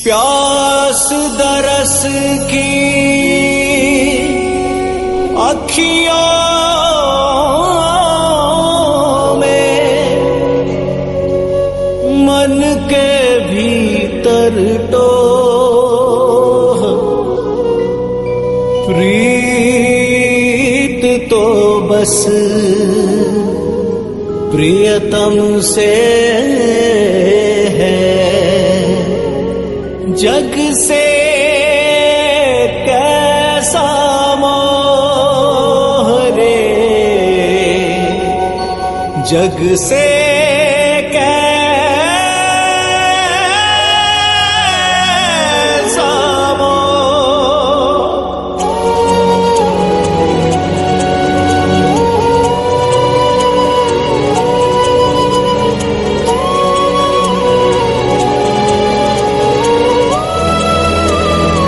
प्यास दरस की अखियों में मन के भीतर टोह प्रीत तो बस प्रियतम से है, जग से कैसा मोह रे, जग से